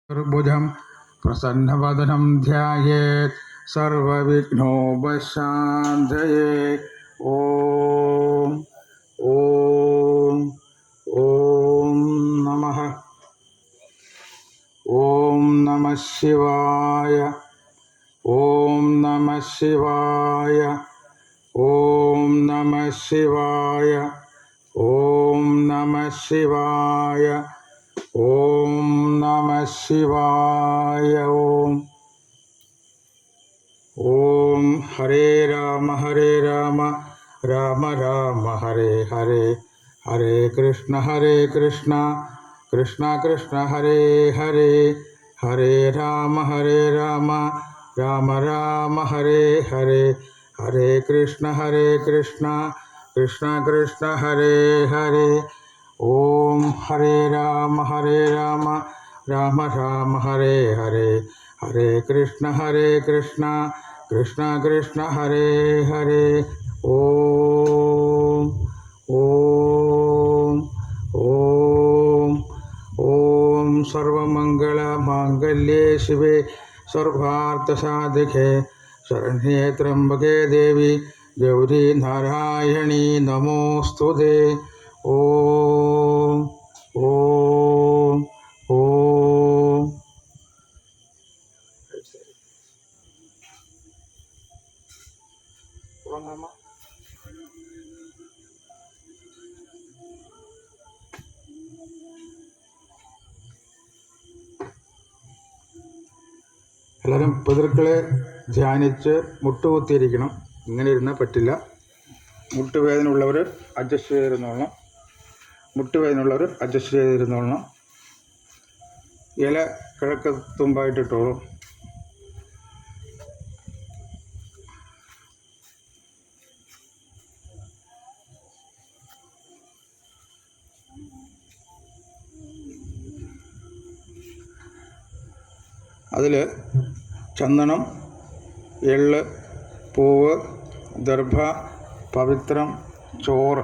ഭുജം പ്രസന്നവദനം ധ്യായേത് സർവവിഘ്നോപശാന്തയേ. ഓം ഓം ഓം നമഃ. ഓം നമഃ ശിവായ. ഓം നമഃ ശിവായ. ഓം നമഃ ശിവായ. ഓം നമഃ ശിവായ. ഓം നമഃ ശിവായ. ഓം ഓം ഹരേ രാമ രാമ രാമ ഹരേ ഹരേ, ഹരേ കൃഷ്ണ കൃഷ്ണ കൃഷ്ണ ഹരേ ഹരേ, ഹരേ രാമ രാമ രാമ ഹരേ ഹരേ, ഹരേ കൃഷ്ണ കൃഷ്ണ കൃഷ്ണ ഹരേ ഹരേ. ഓം ഹരേ രാമ രാമ രാമ ഹരേ ഹരേ, ഹരേ കൃഷ്ണ കൃഷ്ണ കൃഷ്ണ ഹരേ ഹരേ. ഓം ഓം ഓം ഓം സർവമംഗളമാംഗല്യേ ശിവേ സർവാർത്ഥസാധികേ ശരണ്യേ ത്രംബകേ ദേവി ഗൗരി നാരായണീ നമോസ്തുതേ. ഓം ഓം ഓം. എല്ലാവരും പിതൃക്കളെ ധ്യാനിച്ച് മുട്ടുകുത്തിയിരിക്കണം. ഇങ്ങനെ ഇരുന്നാൽ പറ്റില്ല. മുട്ടുവേദന ഉള്ളവർ അഡ്ജസ്റ്റ് ചെയ്തിരുന്നോളണം. ഇല കിഴക്ക് തുമ്പായിട്ടിട്ടോളൂ. അതിൽ ചന്ദനം, എള്ള്, പൂവ്, ദർഭ, പവിത്രം, ചോറ്,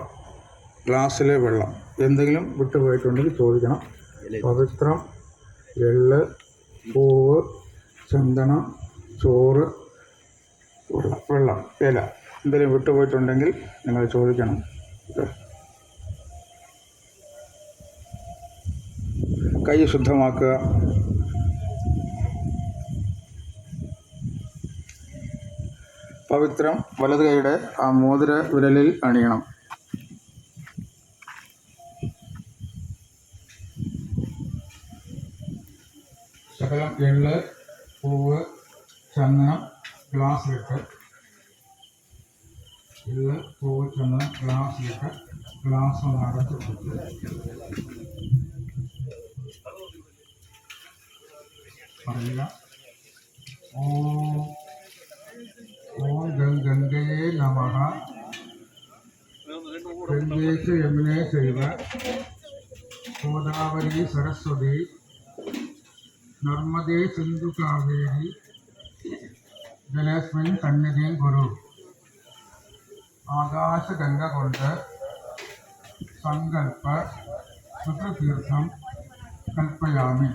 ഗ്ലാസ്സിലെ വെള്ളം. എന്തെങ്കിലും വിട്ടുപോയിട്ടുണ്ടെങ്കിൽ ചോദിക്കണം. പവിത്രം, എള്ള്, പൂവ്, ചന്ദനം, ചോറ്, വെള്ളം, ഇല എന്തെങ്കിലും വിട്ടുപോയിട്ടുണ്ടെങ്കിൽ നിങ്ങൾ ചോദിക്കണം. കൈ ശുദ്ധമാക്കുക. പവിത്രം വലത് കൈയുടെ ആ മോതിര വിരലിൽ അണിയണം. ശകലം എള്ള്, പൂവ്, ചന്ദനം ഗ്ലാസ്സിലിട്ട് ഗ്ലാസ് ഒന്ന് അടച്ച് പറയുക. ഓം ഗംഗയേ നമഃ. ഗംഗേശ യമുനേ ചൈവ ഗോദാവരി സരസ്വതി നർമ്മദേ സിന്ധു കാവേരി ജലേസ്മിൻ സന്നിധിം കുരു. ആകാശഗംഗ കൊണ്ട് സങ്കൽപ്പ ശുദ്ധതീർത്ഥം കൽപ്പയാമി.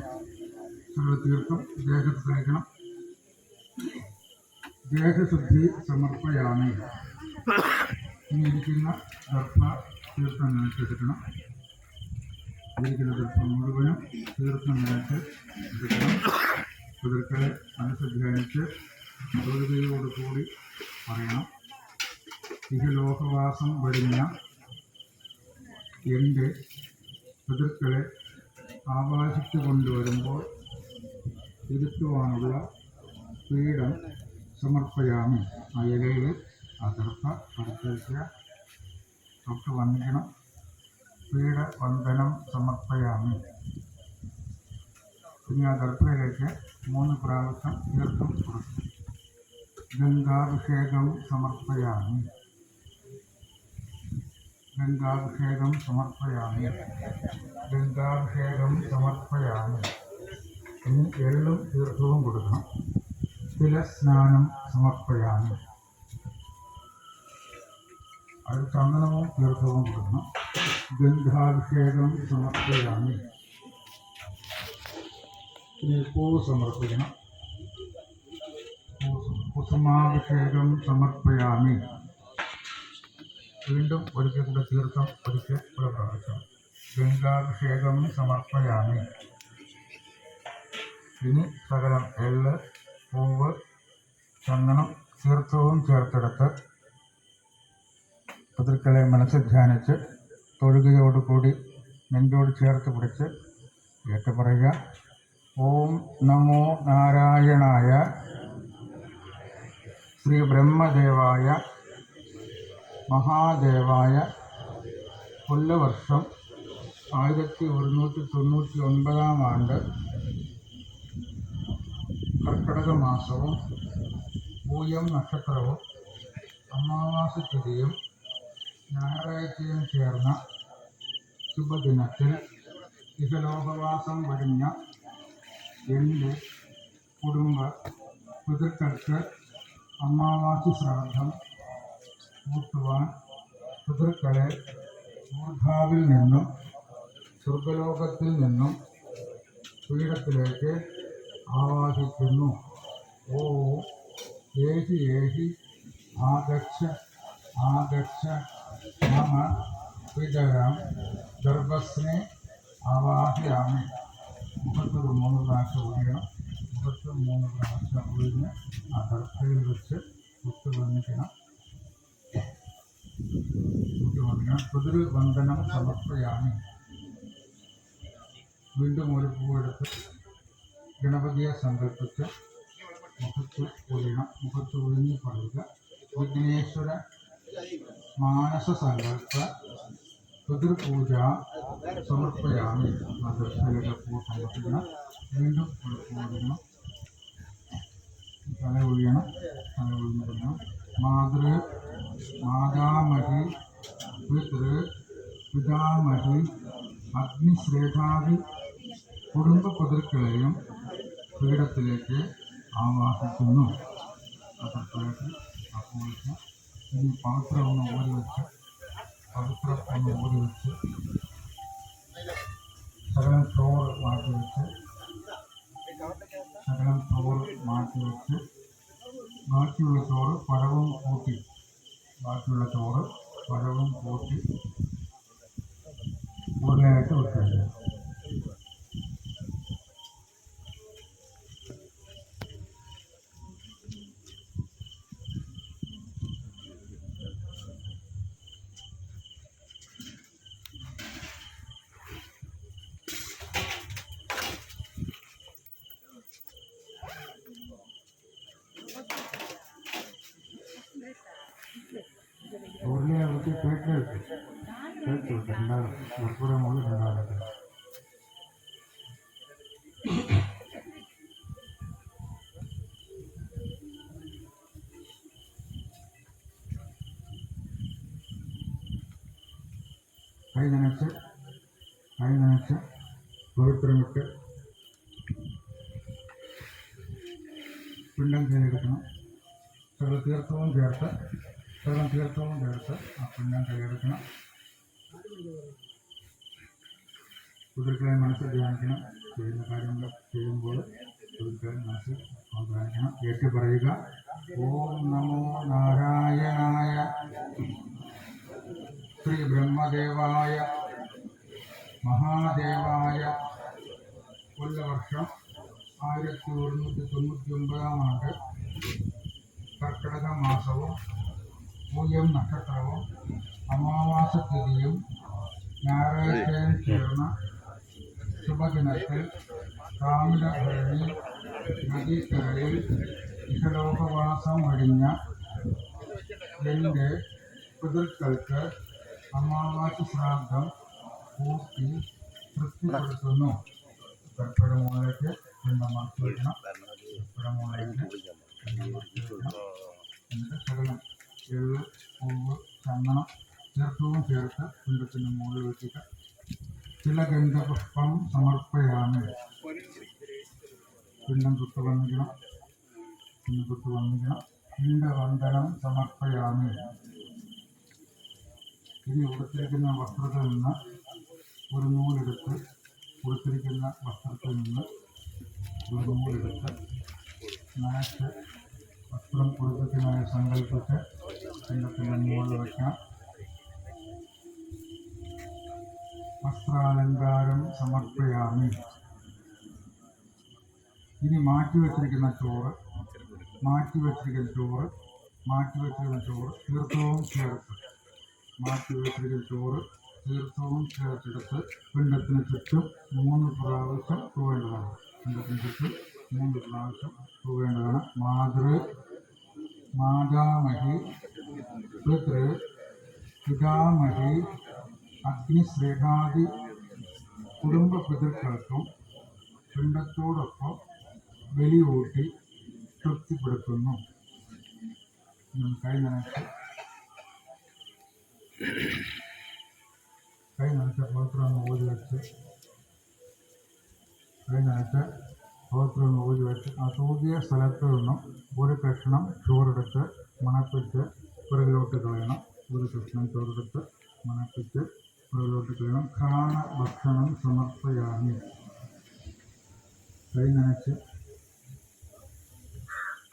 ശുദ്ധതീർത്ഥം ദേഹത്ത് തളിക്കണം. ദേഹശുദ്ധി സമർപ്പയാമി. ഇനി ഇരിക്കുന്ന ദർഭ തീർത്ഥം നിലത്തെടുക്കണം. ഇരിക്കുന്ന ദർഭം മുഴുവനും തീർത്ഥം നിലത്ത് എടുക്കണം. പിതൃക്കളെ മനസ്സ് ധ്യാനിച്ച് തൊഴുകയോടുകൂടി പറയണം. ഇഹലോകവാസം വെടിഞ്ഞ എൻ്റെ പിതൃക്കളെ ആവാഹിച്ചു കൊണ്ടുവരുമ്പോൾ ഇരുത്തുവാനുള്ള പീഠം സമർപ്പയാമി. ആ ഇലയിൽ ആ ദർഭ അടുത്തേക്ക് തൊട്ട് വന്ദിക്കണം. പീഠവന്ദനം സമർപ്പയാമി. ഇനി ആ ദർഭയിലേക്ക് 3 പ്രാവശ്യം തീർത്ഥം കൊടുക്കും. ഗംഗാഭിഷേകം സമർപ്പയാമി. ഇനി എള്ളും തീർത്ഥവും കൊടുക്കണം. തിലസ്നാനം സമർപ്പയാമി. അത് ചന്ദനവും തീർത്ഥവും കൊടുക്കണം. ഗന്ധാഭിഷേകം സമർപ്പയാമി. ഇനി പൂവ് സമർപ്പിക്കണം. കുസുമാഭിഷേകം സമർപ്പയാമി. വീണ്ടും ഒരിക്കൽ കൂടെ തീർത്ഥം ഒരിക്കൽ കൂടെ പ്രാർത്ഥിക്കണം. ഗംഗാഭിഷേകം സമർപ്പയാമി. ഇനി സകലം എള്ള്, പൂവ്, ചന്ദനം, തീർത്ഥവും ചേർത്തെടുത്ത് പിതൃക്കളെ മനസ്സിൽ ധ്യാനിച്ച് തൊഴുകയോടുകൂടി നെഞ്ചോട് ചേർത്ത് പിടിച്ച് ഏറ്റുപറയുക. ഓം നമോ നാരായണായ ശ്രീ ബ്രഹ്മദേവായ മഹാദേവായ. കൊല്ലവർഷം 1199 ആണ്ട് കർക്കിടക മാസവും പൂയം നക്ഷത്രവും അമാവാസ തിഥിയും ഞായറാഴ്ചയും ചേർന്ന ശുഭദിനത്തിൽ ഇഹലോകവാസം വെടിഞ്ഞ എൻ്റെ കുടുംബ പിതൃക്കൾക്ക് അമാവാസി ശ്രാദ്ധം കൂട്ടുവാൻ പിതൃക്കളെ ഊർധാവിൽ നിന്നും സ്വർഗലോകത്തിൽ നിന്നും പീഠത്തിലേക്ക് ആവാഹിക്കുന്നു. ഓ ഏഹി ഏഹി ആഗച്ഛ ആഗച്ഛ മമ പിതരം ഗർഭസ്നെ ആവാഹയാമി. മുഖത്ത് 3 പ്രാവശ്യം ഒഴിയണം. മുഖത്ത് 3 പ്രാവശ്യം ഒഴിഞ്ഞ് ആ ദർഭയിൽ വെച്ച് കുത്തുവന്നിക്കണം. പിതൃവന്ദനം സമർപ്പയാമി. വീണ്ടും ഒരു പൂവെടുത്ത് ഗണപതിയെ സങ്കല്പിച്ച് മുഖത്ത് ഒഴിയണം. മുഖത്ത് ഒഴിഞ്ഞ് പറയുക. വിഘ്നേശ്വര മാനസ സങ്കല്പ പിതൃപൂജ സമർപ്പയാമി. ദർശനയുടെ പൂ സമർപ്പിക്കണം. വീണ്ടും ഒരു പൂവെടുക്കണം. തല ഒഴിയണം. തല ഒഴിഞ്ഞ് പറയണം. മാതാമഹി പിതാമഹി അഗ്നിശ്രേഷ്ഠാദി കുടുംബ പിതൃക്കളെയും പീഠത്തിലേക്ക് ആവാഹിക്കുന്നു. അതപ്പോഴേക്ക് അപ്പോഴേക്ക് ഇനി പവിത്രം ഒന്ന് ഊരി വെച്ച് സകലം ചോറ് മാറ്റി വെച്ച് ബാക്കിയുള്ള ചോറ് പഴവും കൂട്ടി ഉരുളയായിട്ട് വെക്കുക. ഉരുളയെ വെച്ച് കേട്ട് മലപ്പുറം മുകളിൽ ഉണ്ടാകട്ടെ. കൈ നനച്ച് പവിത്രമിട്ട് പിണ്ടം കൈയെടുക്കണം. സകല തീർത്ഥവും ചേർത്ത് ആ പിണ്ടം കൈയെടുക്കണം. പിതൃക്കളെ മനസ്സിൽ ധ്യാനിക്കണം. ചെയ്യുന്ന കാര്യങ്ങൾ ചെയ്യുമ്പോൾ പിതൃക്കളെ മനസ്സിൽ ധ്യാനിക്കണം. ഏറ്റു പറയുക. ഓം നമോ നാരായണായ ശ്രീ ബ്രഹ്മദേവായ മഹാദേവായ. കൊല്ലവർഷം 1199 ആണ്ട് കർക്കിടക മാസവും പൂയം നക്ഷത്രവും അമാവാസ തിഥിയും ഞായറാഴ്ചയും ചേർന്ന ശുഭദിനത്തിൽ താമിരഭരണി നദീക്കരയിൽ ഇഹലോകവാസം വെടിഞ്ഞ എൻ്റെ പിതൃക്കൾക്ക് അമാവാസി ശ്രാദ്ധം കൂട്ടി തൃപ്തിപ്പെടുത്തുന്നു. കർക്കിടമൂലയ്ക്ക് മറച്ചു വയ്ക്കണം. എന്നിട്ട് സകലം എള്ള്, പൂവ്, ചന്ദനം, തീർത്ഥവും ചേർത്ത് പിണ്ടത്തിന് മുകളിൽ വെച്ചിട്ട് ചില ഗന്ധപുഷ്പം സമർപ്പയാമി. പിണ്ടം തൊട്ട് വന്നിക്കണം. പിണ്ടവന്ദനം സമർപ്പയാമി. ഇനി ഉടുത്തിരിക്കുന്ന വസ്ത്രത്തിൽ നിന്ന് ഒരു നൂലെടുത്ത് ഉടുത്തിരിക്കുന്ന വസ്ത്രത്തിൽ നിന്ന് നൂലെടുത്ത് നനച്ച് വസ്ത്രം കുടുംബത്തിനായി സങ്കല്പിച്ച് പിണ്ടത്തിൻ്റെ മുകളിൽ വയ്ക്കാം. വസ്ത്രാലങ്കാരം സമർപ്പയാമി. ഇനി മാറ്റിവെച്ചിരിക്കുന്ന ചോറ് തീർത്ഥവും ചേർത്ത് ചേർത്തെടുത്ത് പിണ്ടത്തിന് ചുറ്റും 3 പ്രാവശ്യം തൂവേണ്ടതാണ്. മാതാമഹി പിതാമഹി അഗ്നിശ്രേഷ്ഠാദി കുടുംബ പിതൃക്കൾക്കും പിണ്ടത്തോടൊപ്പം ബലിയൂട്ടി തൃപ്തിപ്പെടുത്തുന്നു. കൈ നനച്ച് പവിത്രം ഊതി വെച്ച് ആ തൂകിയ സ്ഥലത്ത് നിന്നും ഒരു കഷ്ണം ചോറെടുത്ത് മണപ്പിച്ച് പുറകിലോട്ട് കളയണം. ഘ്രാണ ഭക്ഷണം സമർപ്പയാമി. കൈ നനച്ച്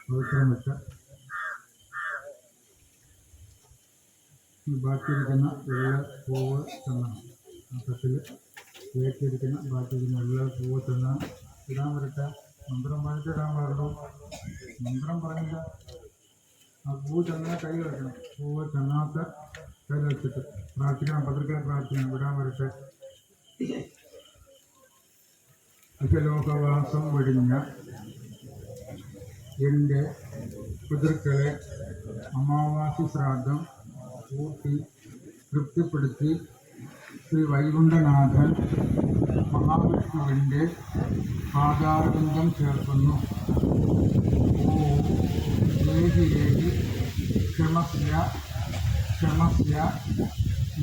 പവിത്രം വെച്ച് ബാക്കിയിരിക്കുന്ന എല്ലാ പൂവ് ചന്ദനം തട്ടിൽ കയറ്റിയിരിക്കുന്ന ബാക്കിയിരിക്കുന്ന എല്ലാ പൂവ് ചന്ദനം ഇടാൻ വരട്ടെ. മന്ത്രം പറഞ്ഞിട്ട് ഇടാൻ പാടുള്ളൂ. മന്ത്രം പറഞ്ഞില്ല. ആ പൂവ് ചന്ദന കയ്യിൽ വെക്കണം. പൂവ് ചന്ദനത്തെ കയ്യിൽ വെച്ചിട്ട് പ്രാർത്ഥിക്കണം. പത്രികയിൽ പ്രാർത്ഥിക്കണം. വിടാൻ വരട്ടെ. അഖലോകവാസം വെടിഞ്ഞ എൻ്റെ പിതൃക്കളെ അമാവാസി ശ്രാദ്ധം കൂട്ടി തൃപ്തിപ്പെടുത്തി ശ്രീ വൈകുണ്ഠനാഥൻ മഹാവിഷ്ണുവിൻ്റെ പാതാരബന്ധം ചേർക്കുന്നു. ഏകി ക്ഷമസ്യ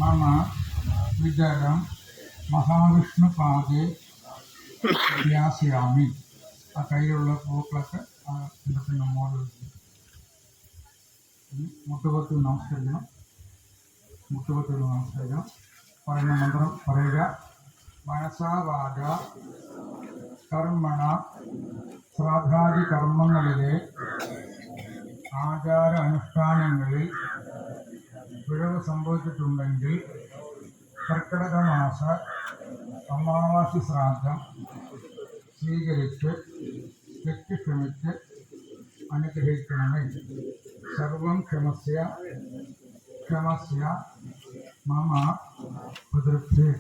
മമ വിതരം മഹാവിഷ്ണുപാദേ വ്യാസ്യാമി. ആ കയ്യിലുള്ള പൂക്കളൊക്കെ പിണ്ടത്തിൻ്റെ മുകളിൽ വെച്ച് മുട്ടുപത്ത് നമസ്കരിക്കണം. പറയുന്ന മന്ത്രം പറയുക. മനസാവാച കർമ്മണ ശ്രാദ്ധാദി കർമ്മങ്ങളിലെ ആചാര അനുഷ്ഠാനങ്ങളിൽ പിഴവ് സംഭവിച്ചിട്ടുണ്ടെങ്കിൽ കർക്കിടക മാസ അമാവാസി ശ്രാദ്ധം സ്വീകരിച്ച് തെറ്റ് ക്ഷമിച്ച് അനുഗ്രഹിക്കണമേ. സർവം ക്ഷമസ്യ മമ പിതൃക്കളെ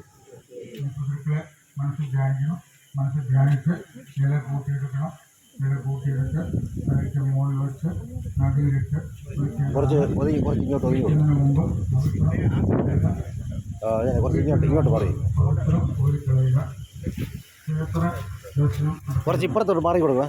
മനസ്സിൽ ധ്യാനിച്ച് ഇല കൂട്ടിയെടുക്കണം. തലയ്ക്ക് മുകളിൽ വെച്ച് നദിയിലിട്ട് കുളിക്കുന്നതിന് മുമ്പ് പവിത്രം ഊരിക്കളയുക. ക്ഷേത്ര ദർശനം കുറച്ച് ഇപ്പുറത്തോട്ട് മാറി കൊടുക്കുക.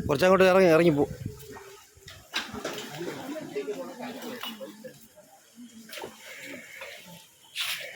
കുറച്ചങ്ങോട്ട് ഇറങ്ങിപ്പോ.